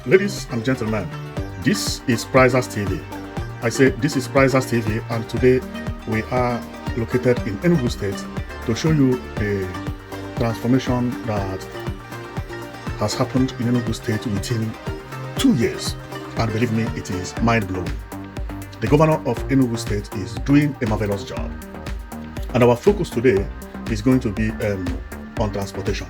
Ladies and gentlemen, this is Prizers TV. I say this is Prizers TV, and today we are located in Enugu State to show you the transformation that has happened in Enugu State within 2 years. And believe me, it is mind-blowing. The governor of Enugu State is doing a marvelous job. And our focus today is going to be on transportation,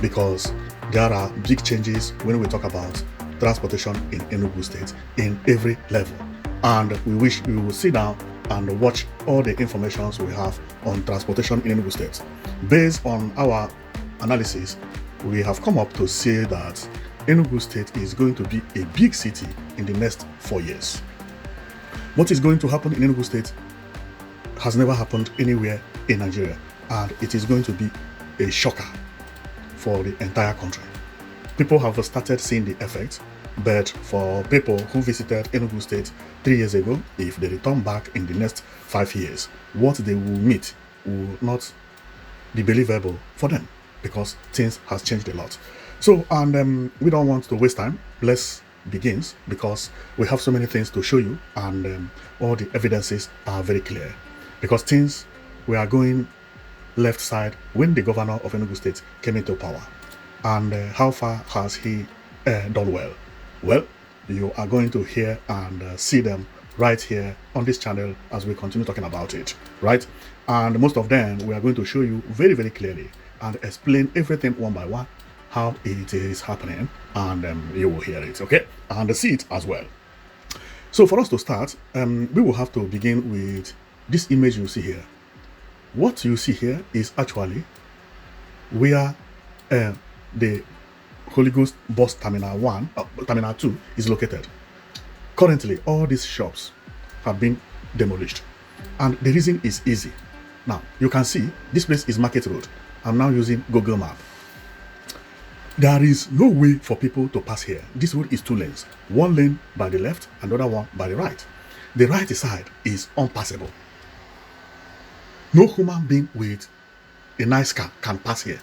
because there are big changes when we talk about transportation in Enugu State in every level. And we wish we will sit down and watch all the information we have on transportation in Enugu State. Based on our analysis, we have come up to say that Enugu State is going to be a big city in the next 4 years. What is going to happen in Enugu State has never happened anywhere in Nigeria, and it is going to be a shocker for the entire country. People have started seeing the effect, but for people who visited Enugu State 3 years ago, if they return back in the next 5 years, what they will meet will not be believable for them, because things has changed a lot. So, and we don't want to waste time. Let's begin, because we have so many things to show you, and all the evidences are very clear, because things we are going left side when the governor of Enugu State came into power. And how far has he done well? Well, you are going to hear and see them right here on this channel as we continue talking about it, right? And most of them we are going to show you very, very clearly and explain everything one by one, how it is happening, and you will hear it, okay? And see it as well. So for us to start, we will have to begin with this image you see here. What you see here is actually where the Holy Ghost Bus Terminal 2 is located. Currently, all these shops have been demolished, and the reason is easy. Now, you can see this place is Market Road. I'm now using Google Map. There is no way for people to pass here. This road is 2 lanes, 1 lane by the left and the other one by the right. The right side is unpassable. No human being with a nice car can pass here.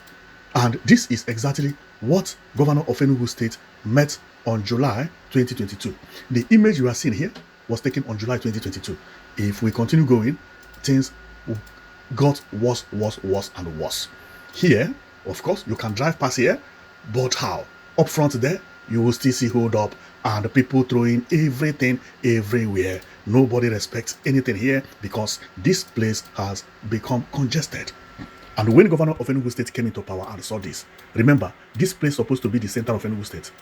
And this is exactly what Governor of Enugu State met on July 2022. The image you are seeing here was taken on July 2022. If we continue going, things got worse and worse. Here, of course, you can drive past here, but how? Up front there, you will still see hold up and people throwing everything everywhere. Nobody respects anything here because this place has become congested. And when Governor of Enugu State came into power and saw this, remember, this place is supposed to be the center of Enugu State.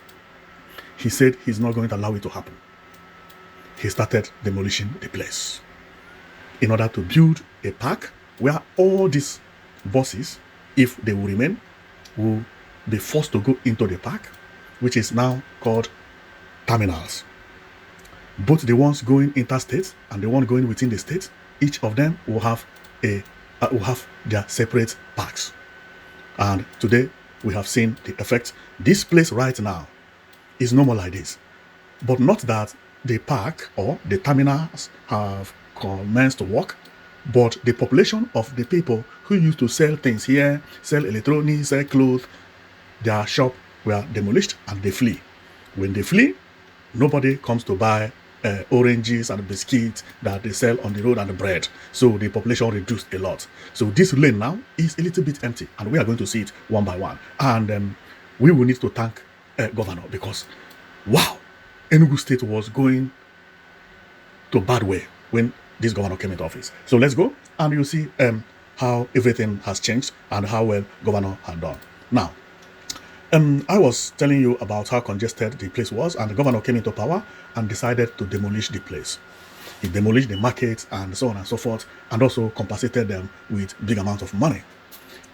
He said he's not going to allow it to happen. He started demolishing the place in order to build a park where all these buses, if they will remain, will be forced to go into the park, which is now called terminals. Both the ones going interstate and the one going within the state, each of them will have their separate parks. And today we have seen the effect. This place right now is normal like this, but not that the park or the terminals have commenced to work, but the population of the people who used to sell things here, sell electronics, sell clothes, their shop were demolished and they flee. When they flee, nobody comes to buy oranges and biscuits that they sell on the road and the bread. So the population reduced a lot. So this lane now is a little bit empty, and we are going to see it one by one. And we will need to thank Governor, because wow, Enugu State was going to bad way when this governor came into office. So let's go and you see how everything has changed and how well Governor had done. Now, I was telling you about how congested the place was, and the governor came into power and decided to demolish the place. He demolished the markets and so on and so forth, and also compensated them with big amount of money.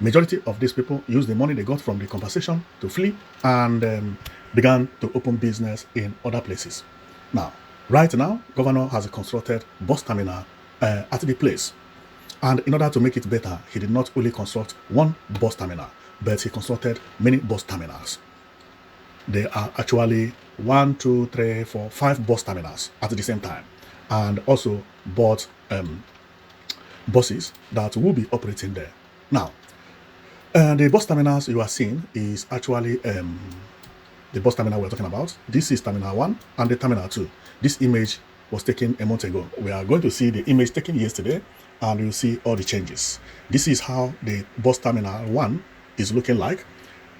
Majority of these people used the money they got from the compensation to flee and began to open business in other places. Now, right now, governor has constructed bus terminal at the place. And in order to make it better, he did not only construct one bus terminal, but he constructed many bus terminals. There are actually 1, 2, 3, 4, 5 bus terminals at the same time, and also bought buses that will be operating there. Now, the bus terminals you are seeing is actually the bus terminal we're talking about. This is Terminal 1 and the Terminal 2. This image was taken a month ago. We are going to see the image taken yesterday, and you'll see all the changes. This is how the bus Terminal 1 is looking like.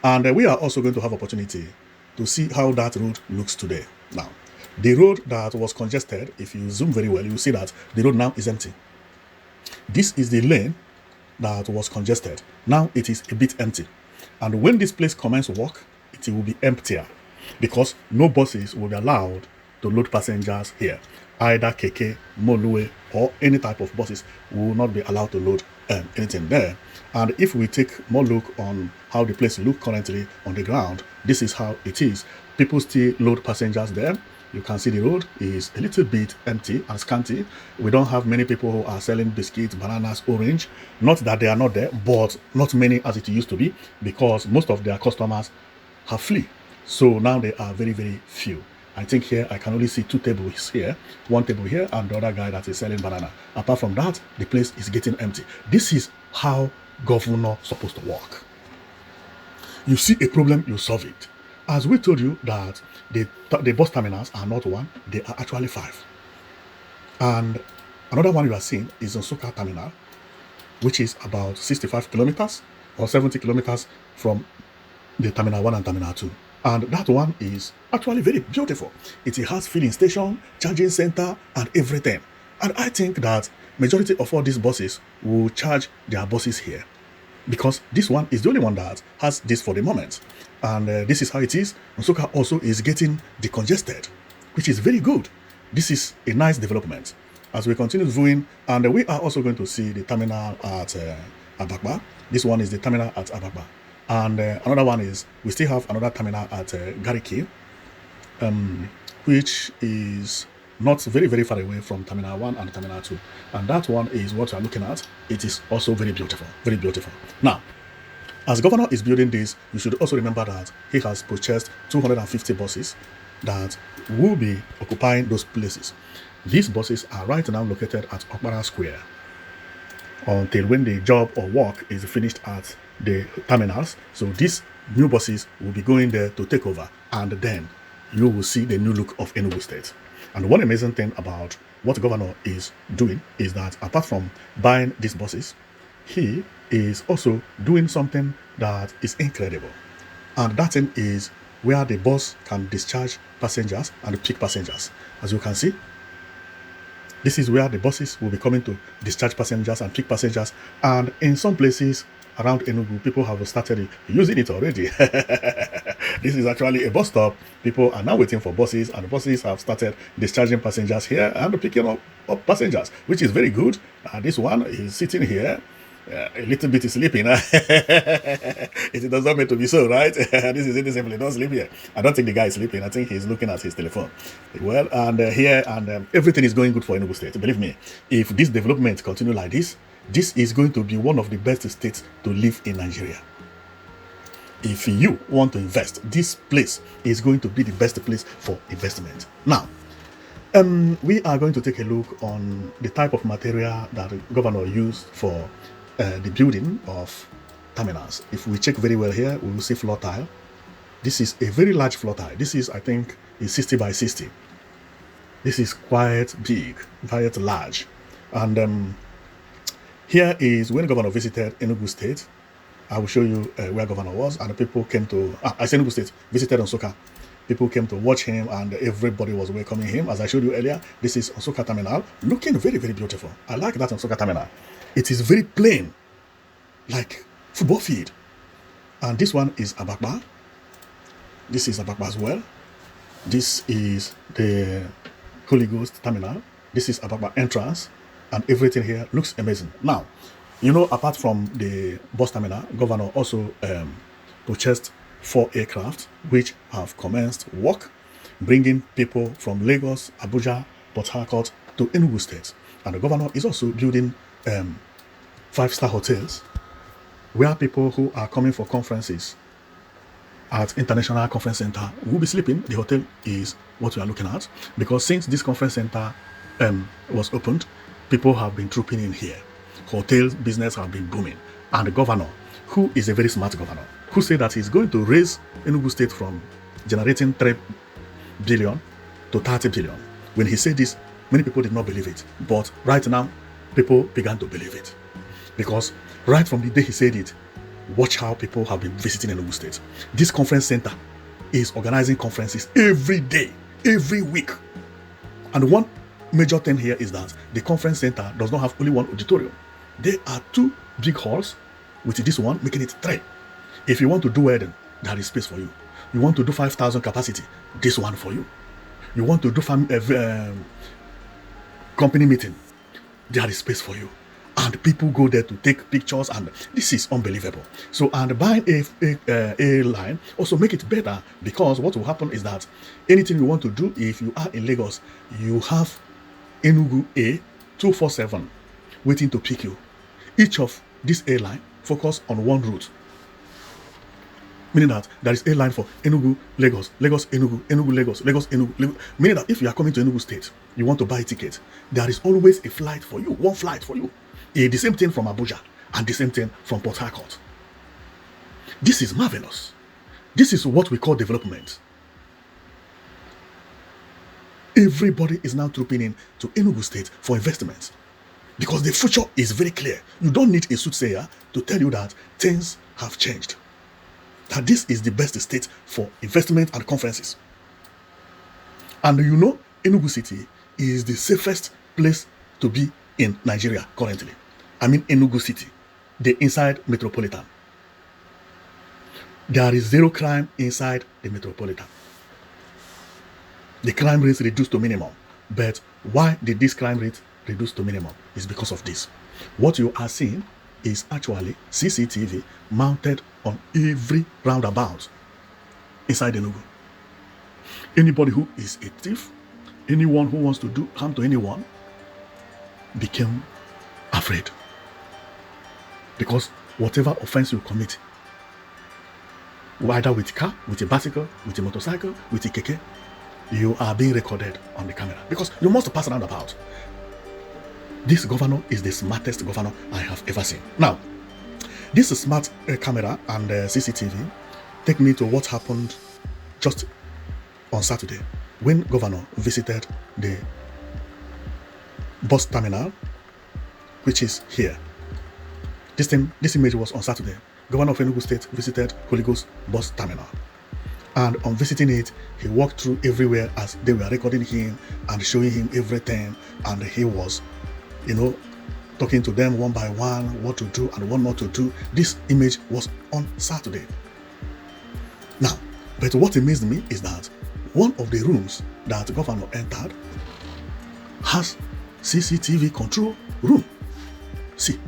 And we are also going to have opportunity to see how that road looks today. Now, the road that was congested, if you zoom very well, you'll see that the road now is empty. This is the lane that was congested. Now it is a bit empty. And when this place commences work, it will be emptier because no buses will be allowed to load passengers here. Either keke, molue, or any type of buses will not be allowed to load anything there. And if we take more look on how the place looks currently on the ground, this is how it is. People still load passengers there. You can see the road is a little bit empty and scanty. We don't have many people who are selling biscuits, bananas, orange. Not that they are not there, but not many as it used to be, because most of their customers have flee. So now they are very, very few. I think here I can only see 2 tables here, 1 table here, and the other guy that is selling banana. Apart from that, the place is getting empty. This is how governor supposed to work. You see a problem, you solve it. As we told you that the bus terminals are not 1, they are actually 5. And another one you are seeing is Nsukka terminal, which is about 65 kilometers or 70 kilometers from the Terminal 1 and Terminal 2. And that one is actually very beautiful. It has filling station, charging center, and everything. And I think that majority of all these buses will charge their buses here, because this one is the only one that has this for the moment. And this is how it is. Nsukka also is getting decongested, which is very good. This is a nice development. As we continue viewing, and we are also going to see the terminal at Abakpa. This one is the terminal at Abakpa. And another one is, we still have another terminal at Gariki, which is not very, very far away from Terminal 1 and Terminal 2. And that one is what we are looking at. It is also very beautiful, very beautiful. Now, as governor is building this, you should also remember that he has purchased 250 buses that will be occupying those places. These buses are right now located at Okpara Square until when the job or work is finished at the terminals. So these new buses will be going there to take over, and then you will see the new look of Enugu State. And one amazing thing about what the governor is doing is that apart from buying these buses, he is also doing something that is incredible. And that thing is where the bus can discharge passengers and pick passengers. As you can see, this is where the buses will be coming to discharge passengers and pick passengers. And in some places around Enugu, people have started using it already. This is actually a bus stop. People are now waiting for buses, and the buses have started discharging passengers here and picking up passengers, which is very good. This one is sitting here. A little bit sleeping. It does not mean to be so, right? This is it simply. Don't sleep here. I don't think the guy is sleeping. I think he's looking at his telephone. Well, and here, and everything is going good for Enugu State. Believe me, if this development continue like this, this is going to be one of the best states to live in Nigeria. If you want to invest, this place is going to be the best place for investment. Now, we are going to take a look on the type of material that the governor used for the building of terminals. If we check very well here, we will see floor tile. This is a very large floor tile. This is, I think, is 60 by 60. This is quite big, quite large. And here is when governor visited Enugu State. I will show you where governor was, and the people came to, I said Enugu State, visited Nsukka. People came to watch him, and everybody was welcoming him. As I showed you earlier, this is Nsukka Terminal, looking very, very beautiful. I like that Nsukka Terminal. It is very plain, like football field. And this one is Abakpa. This is Abakpa as well. This is the Holy Ghost Terminal. This is Abakpa entrance, and everything here looks amazing. Now, you know, apart from the bus terminal, governor also purchased 4 aircraft which have commenced work, bringing people from Lagos, Abuja, Port Harcourt to Enugu State. And the governor is also building 5-star hotels where people who are coming for conferences at International Conference Center will be sleeping. The hotel is what we are looking at, because since this conference center was opened, people have been trooping in here. Hotel business have been booming. And the governor, who is a very smart governor, who said that he's going to raise Enugu State from generating 3 billion to 30 billion. When he said this, many people did not believe it. But right now, people began to believe it. Because right from the day he said it, watch how people have been visiting Enugu State. This conference center is organizing conferences every day, every week. And one major thing here is that the conference center does not have only one auditorium. There are 2 big halls, with this one making it 3. If you want to do wedding, there is space for you. You want to do 5,000 capacity, this one for you. You want to do company meeting, there is space for you. And people go there to take pictures, and this is unbelievable. So, and buying a line also make it better, because what will happen is that anything you want to do, if you are in Lagos, you have Enugu A 247 waiting to pick you. Each of this airline focus on one route, meaning that there is a line for Enugu, Lagos, Lagos, Enugu, Enugu, Lagos, Lagos, Enugu, Lagos. Meaning that if you are coming to Enugu State, you want to buy a ticket, there is always a flight for you, one flight for you. The same thing from Abuja and the same thing from Port Harcourt. This is marvelous. This is what we call development. Everybody is now trooping in to Enugu State for investments, because the future is very clear. You don't need a soothsayer to tell you that things have changed, that this is the best state for investment and conferences. And you know, Enugu City is the safest place to be in Nigeria currently. I mean Enugu City, the inside metropolitan. There is 0 crime inside the metropolitan. The crime rate reduced to minimum. But why did this crime rate reduce to minimum? It's because of this. What you are seeing is actually CCTV mounted on every roundabout inside Enugu. Anybody who is a thief, anyone who wants to do harm to anyone, became afraid. Because whatever offense you commit, whether with car, with a bicycle, with a motorcycle, with a keke, you are being recorded on the camera, because you must pass around about. This governor is the smartest governor I have ever seen. Now, this smart camera and CCTV take me to what happened just on Saturday when governor visited the bus terminal, which is here. This image was on Saturday. Governor of Enugu State visited Holy Ghost bus terminal. And on visiting it, he walked through everywhere as they were recording him and showing him everything. And he was, talking to them one by one, what to do and what not to do. This image was on Saturday. Now, but what amazed me is that one of the rooms that the governor entered has CCTV control room. See,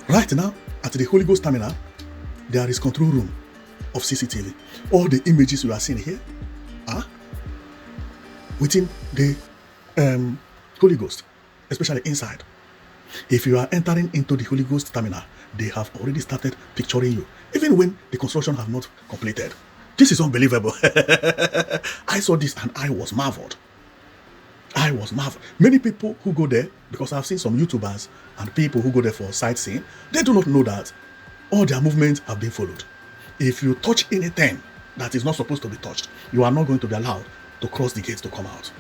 right now at the Holy Ghost terminal, there is control room of CCTV. All the images you are seeing here are within the Holy Ghost, especially inside. If you are entering into the Holy Ghost terminal, they have already started picturing you, even when the construction have not completed. This is unbelievable. I saw this and I was marveled. Many people who go there, because I've seen some YouTubers and people who go there for sightseeing, they do not know that all their movements have been followed. If you touch anything that is not supposed to be touched, you are not going to be allowed to cross the gates to come out.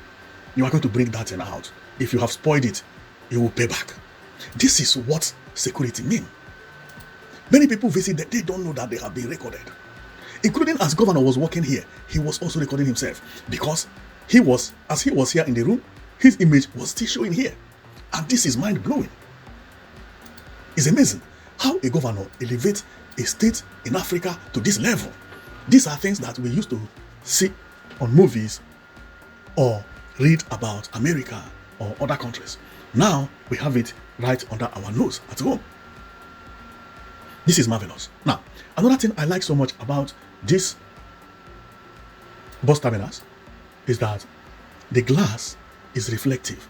You are going to bring that thing out. If you have spoiled it, you will pay back. This is what security means. Many people visit that, they don't know that they have been recorded. Including as governor was working here, he was also recording himself, because as he was here in the room, his image was still showing here. And this is mind-blowing. It's amazing how a governor elevates a state in Africa to this level. These are things that we used to see on movies or read about America or other countries. Now we have it right under our nose at home. This is marvelous. Now, another thing I like so much about this bus terminals is that the glass is reflective,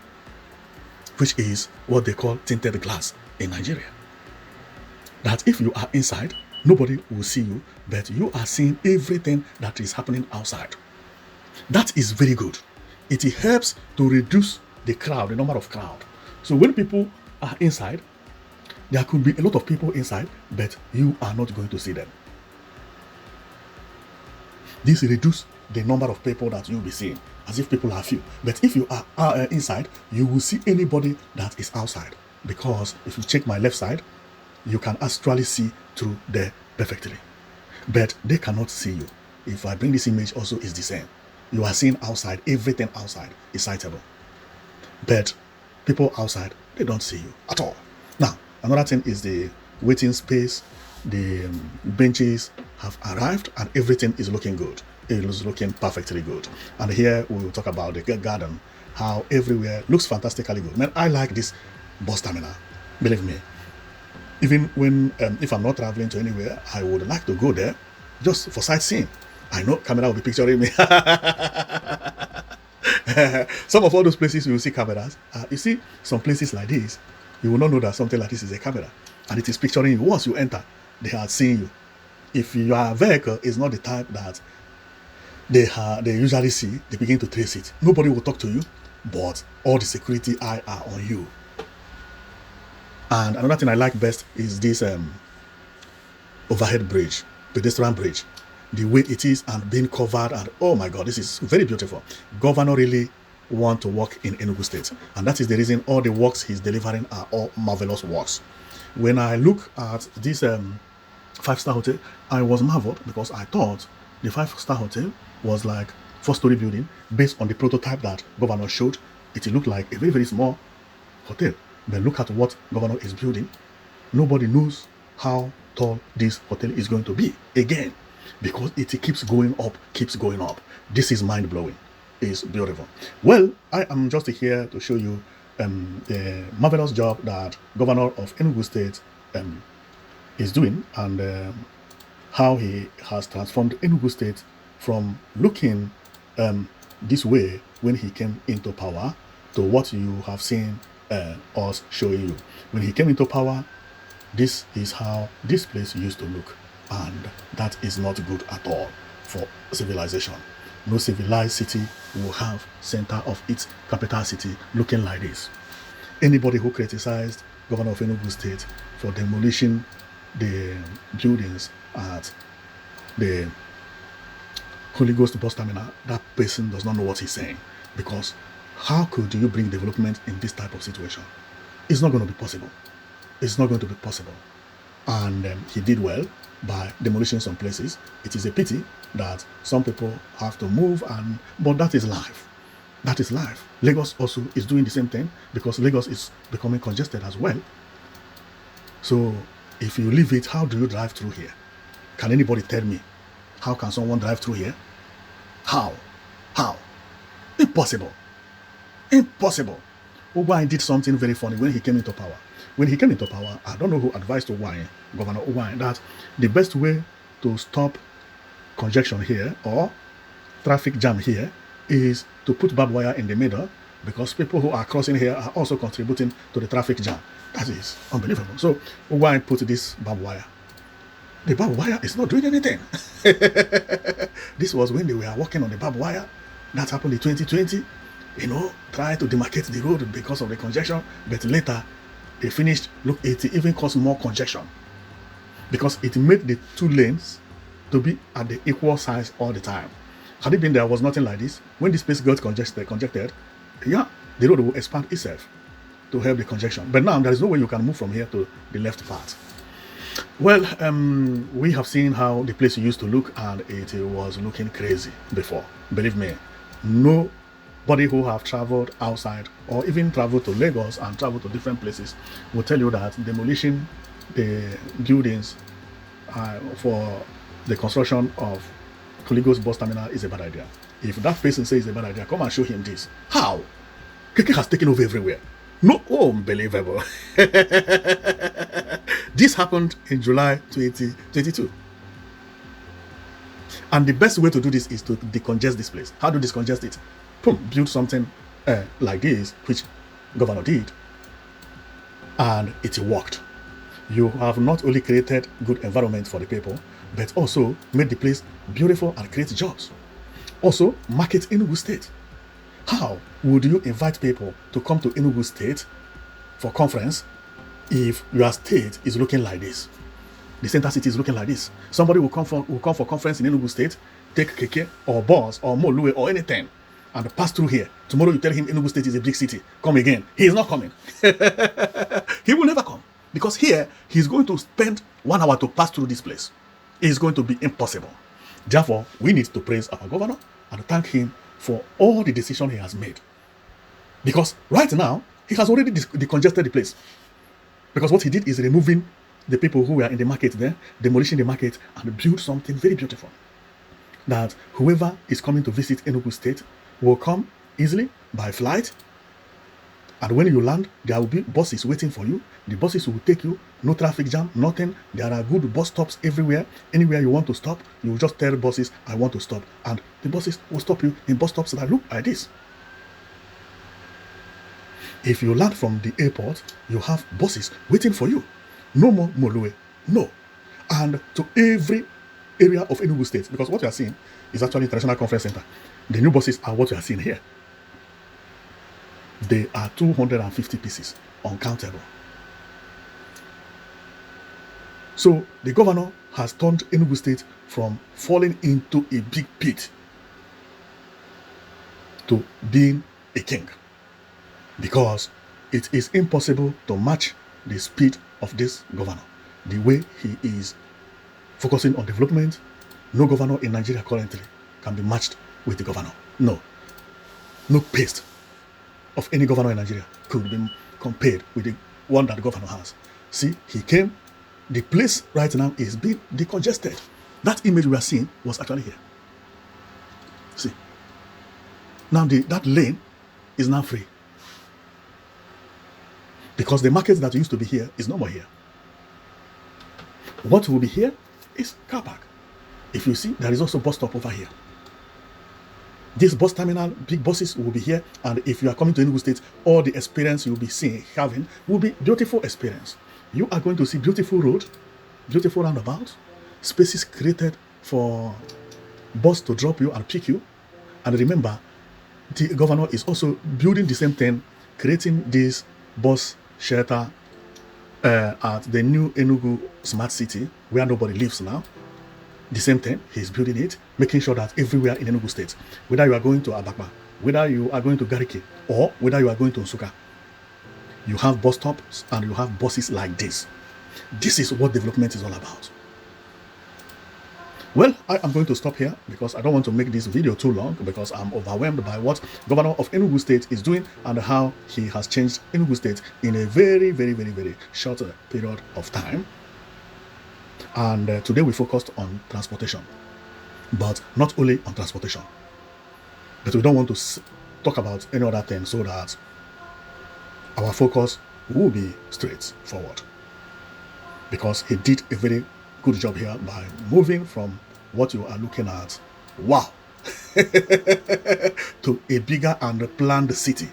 which is what they call tinted glass in Nigeria. That if you are inside, nobody will see you, but you are seeing everything that is happening outside. That is very good. It helps to reduce the number of crowd. So when people are inside, there could be a lot of people inside, but you are not going to see them. This reduces the number of people that you'll be seeing, as if people are few. But if you are inside, you will see anybody that is outside. Because if you check my left side, you can actually see through there perfectly. But they cannot see you. If I bring this image also, is the same. You are seeing outside, everything outside is sightable. But people outside, they don't see you at all. Now, another thing is the waiting space. The benches have arrived and everything is looking good. It is looking perfectly good. And here we will talk about the garden, how everywhere looks fantastically good. Man, I like this bus terminal. Believe me. Even when, if I'm not traveling to anywhere, I would like to go there just for sightseeing. I know camera will be picturing me. Some of all those places you will see cameras. You see some places like this, you will not know that something like this is a camera, and it is picturing you. Once you enter, they are seeing you. If your vehicle is not the type that they usually see, they begin to trace it. Nobody will talk to you, but all the security eye are on you. And another thing I like best is this overhead bridge, pedestrian bridge. The way it is and being covered, and oh my God, this is very beautiful. Governor really want to work in Enugu State, and that is the reason all the works he's delivering are all marvelous works. When I look at this 5-star hotel, I was marveled because I thought the 5-star hotel was like 4-story building based on the prototype that Governor showed. It looked like a very, very small hotel. But look at what Governor is building. Nobody knows how tall this hotel is going to be again, because it keeps going up, keeps going up. This is mind-blowing. It's beautiful. Well, I am just here to show you the marvelous job that Governor of Enugu State is doing, and how he has transformed Enugu State from looking this way when he came into power to what you have seen us showing you. When he came into power, this is how this place used to look, and that is not good at all for civilization. No civilized city will have center of its capital city looking like this. Anybody who criticized Governor of Enugu State for demolishing the buildings at the Holy Ghost bus terminal, that person does not know what he's saying, because how could you bring development in this type of situation? It's not going to be possible. It's not going to be possible. And he did well by demolishing some places. It is a pity that some people have to move, but that is life. That is life. Lagos also is doing the same thing, because Lagos is becoming congested as well. So if you leave it, how do you drive through here? Can anybody tell me? How can someone drive through here? How? Impossible. Impossible. Ugwai did something very funny when he came into power. When he came into power, I don't know who advised Ugwai, Governor Ugwai, that the best way to stop congestion here or traffic jam here is to put barbed wire in the middle, because people who are crossing here are also contributing to the traffic jam. That is unbelievable. So Ugwai put this barbed wire. The barbed wire is not doing anything. This was when they were working on the barbed wire. That happened in 2020. Try to demarcate the road because of the congestion, but later they finished. Look, it even caused more congestion, because it made the two lanes to be at the equal size all the time. Had it been there was nothing like this, when this place got congested, yeah, the road will expand itself to help the congestion. But now there is no way you can move from here to the left part. Well, we have seen how the place used to look, and it was looking crazy before. Believe me, nobody who have traveled outside or even traveled to Lagos and traveled to different places will tell you that demolishing the buildings for the construction of Holy Ghost bus terminal is a bad idea. If that person says it's a bad idea, come and show him this. How? Keke has taken over everywhere. No, unbelievable. This happened in July 2022. And the best way to do this is to decongest this place. How do you decongest it? Boom, build something like this, which Governor did, and it worked. You have not only created good environment for the people, but also made the place beautiful and create jobs. Also, market Enugu State. How would you invite people to come to Enugu State for conference if your state is looking like this? The center city is looking like this. Somebody will come for conference in Enugu State. take keke or bus or Molue or anything and pass through here. Tomorrow you tell him Enugu State is a big city. Come again. He is not coming. He will never come. Because here, he's going to spend 1 hour to pass through this place. It's going to be impossible. Therefore, we need to praise our governor and thank him for all the decisions he has made. Because right now, he has already decongested the place. Because what he did is removing the people who were in the market there, demolishing the market, and build something very beautiful. That whoever is coming to visit Enugu State will come easily by flight. And when you land, there will be buses waiting for you. The buses will take you, no traffic jam, nothing. There are good bus stops everywhere. Anywhere you want to stop, you will just tell buses, I want to stop. And the buses will stop you in bus stops that look like this. If you land from the airport, you have buses waiting for you. No more Molue. No. And to every area of Enugu State, because what you are seeing is actually International Conference Center. The new buses are what you are seeing here. They are 250 pieces, uncountable. So the governor has turned Enugu State from falling into a big pit to being a king. Because it is impossible to match the speed of this governor. The way he is focusing on development, no governor in Nigeria currently can be matched with the governor. No. No pace of any governor in Nigeria could be compared with the one that the governor has. See, he came, the place right now is being decongested. That image we are seeing was actually here. See. Now that lane is now free. Because the market that used to be here is no more here. What will be here is car park. If you see, there is also bus stop over here. This bus terminal, big buses will be here, and if you are coming to Enugu State, all the experience you'll be having will be beautiful experience. You are going to see beautiful road, beautiful roundabout, spaces created for bus to drop you and pick you. And remember, the governor is also building the same thing, creating this bus shelter at the new Enugu Smart City, where nobody lives now. The same thing, he's building it, making sure that everywhere in Enugu State, whether you are going to Abakpa, whether you are going to Gariki, or whether you are going to Nsukka, you have bus stops and you have buses like this. This is what development is all about. Well, I am going to stop here because I don't want to make this video too long, because I'm overwhelmed by what Governor of Enugu State is doing and how he has changed Enugu State in a very, very, very, very short period of time. And today we focused on transportation, but not only on transportation. But we don't want to talk about any other thing, so that our focus will be straightforward. Because he did a very good job here by moving from what you are looking at, wow, to a bigger and planned city.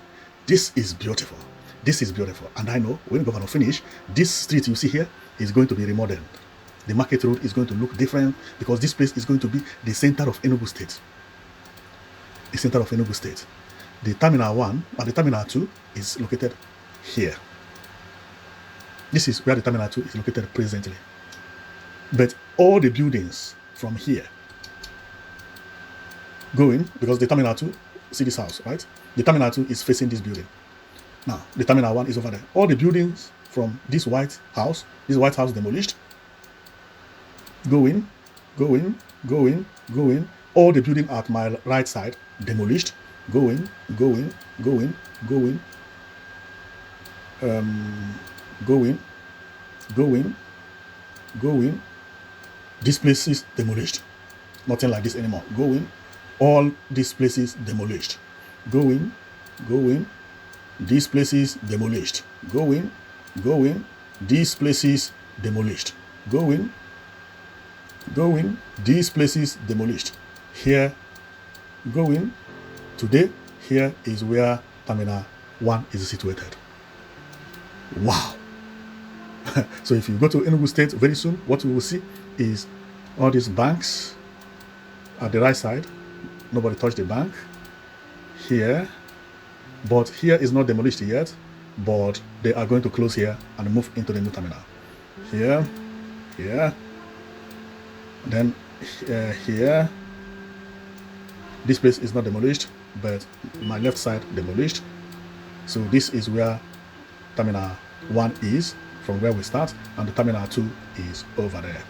This is beautiful. This is beautiful. And I know when Governor finish, this street you see here is going to be remodeled. The market road is going to look different, because this place is going to be the center of Enugu State. The center of Enugu State. The Terminal 1 and the Terminal 2 is located here. This is where the Terminal 2 is located presently. But all the buildings from here going, because the Terminal 2, see this house, right? The Terminal 2 is facing this building. Now, the Terminal 1 is over there. All the buildings from this White House demolished, going. All the building at my right side demolished, going. These places demolished. Nothing like this anymore. Going. All these places demolished. Going. These places demolished. Going. These places demolished. Going. These places demolished. Here. Going. Today, here is where Terminal 1 is situated. Wow. So if you go to Enugu State very soon, what you will see is all these banks at the right side. Nobody touched the bank here, but here is not demolished yet, but they are going to close here and move into the new terminal. Here, then here, This place is not demolished, but my left side demolished. So this is where Terminal 1 is, from where we start, and the Terminal 2 is over there.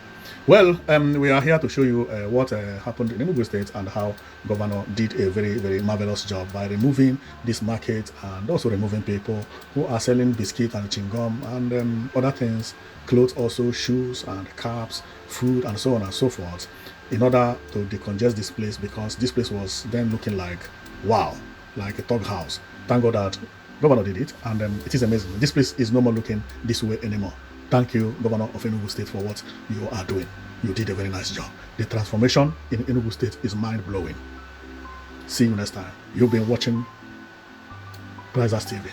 Well, we are here to show you what happened in Enugu State and how Governor did a very, very marvelous job by removing this market and also removing people who are selling biscuit and chewing-gum and other things, clothes also, shoes and caps, food and so on and so forth, in order to decongest this place, because this place was then looking like, wow, like a thug house. Thank God that Governor did it, and it is amazing. This place is no more looking this way anymore. Thank you, Governor of Enugu State, for what you are doing. You did a very nice job. The transformation in Enugu State is mind-blowing. See you next time. You've been watching Prizers TV.